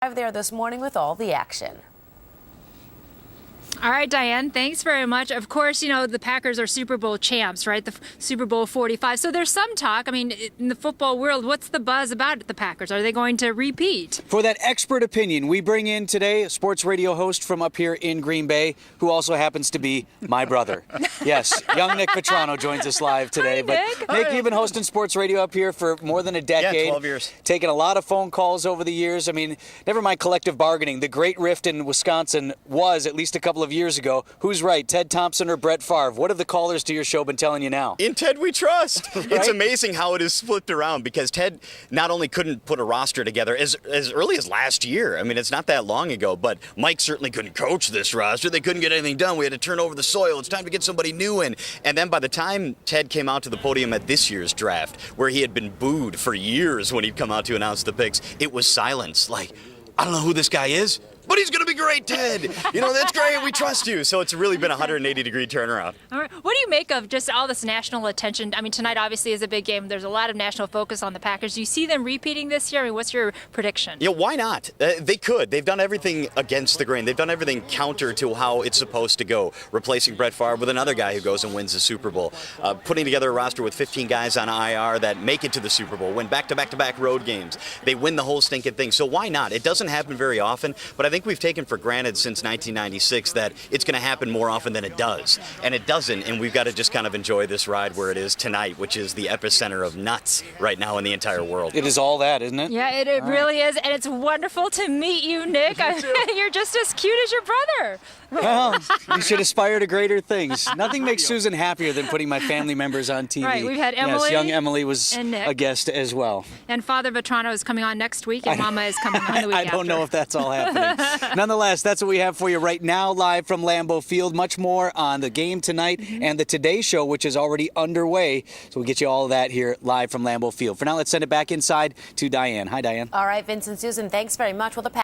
There this morning with all the action. All right, Diane, thanks very much. Of course, you know, the Packers are Super Bowl champs, right? The Super Bowl 45. So there's some talk. I mean, in the football world, what's the buzz about the Packers? Are they going to repeat? For that expert opinion, we bring in today a sports radio host from up here in Green Bay, who also happens to be my brother. Yes, young Nick Vetrano joins us live today. Hi, Nick. Nick, you've been hosting sports radio up here for more than a decade. Yeah, 12 years. Taking a lot of phone calls over the years. I mean, never mind collective bargaining. The great rift in Wisconsin was, at least a couple of years ago, who's right, Ted Thompson or Brett Favre? What have the callers to your show been telling you now? In Ted we trust. Right? It's amazing how it is flipped around because Ted not only couldn't put a roster together as early as last year. I mean, it's not that long ago, but Mike certainly couldn't coach this roster. They couldn't get anything done. We had to turn over the soil. It's time to get somebody new in. And then by the time Ted came out to the podium at this year's draft, where he had been booed for years when he'd come out to announce the picks, it was silence. Like, I don't know who this guy is, but he's going to be great, Ted. You know, that's great. We trust you. So it's really been a 180-degree turnaround. All right. What do you make of just all this national attention? I mean, tonight obviously is a big game. There's a lot of national focus on the Packers. Do you see them repeating this year? I mean, what's your prediction? Yeah, why not? They could. They've done everything against the grain. They've done everything counter to how it's supposed to go, replacing Brett Favre with another guy who goes and wins the Super Bowl, putting together a roster with 15 guys on IR that make it to the Super Bowl, win back-to-back-to-back road games. They win the whole stinking thing. So why not? It doesn't happen very often, but I think we've taken for granted since 1996 that it's going to happen more often than it does. And it doesn't, and we've got to just kind of enjoy this ride where it is tonight, which is the epicenter of nuts right now in the entire world. It is all that, isn't it? Yeah, it really is, and it's wonderful to meet you, Nick. You're just as cute as your brother. Well, you should aspire to greater things. Nothing makes Susan happier than putting my family members on TV. Right, we've had Emily. Yes, young Emily was and Nick. a guest as well. And Father Vetrano is coming on next week, and Mama is coming on the week I don't after. know if that's all happening. Nonetheless, that's what we have for you right now, live from Lambeau Field. Much more on the game tonight and the Today Show, which is already underway. So we'll get you all of that here live from Lambeau Field. For now, let's send it back inside to Diane. Hi, Diane. All right, Vince and Susan, thanks very much. Well, the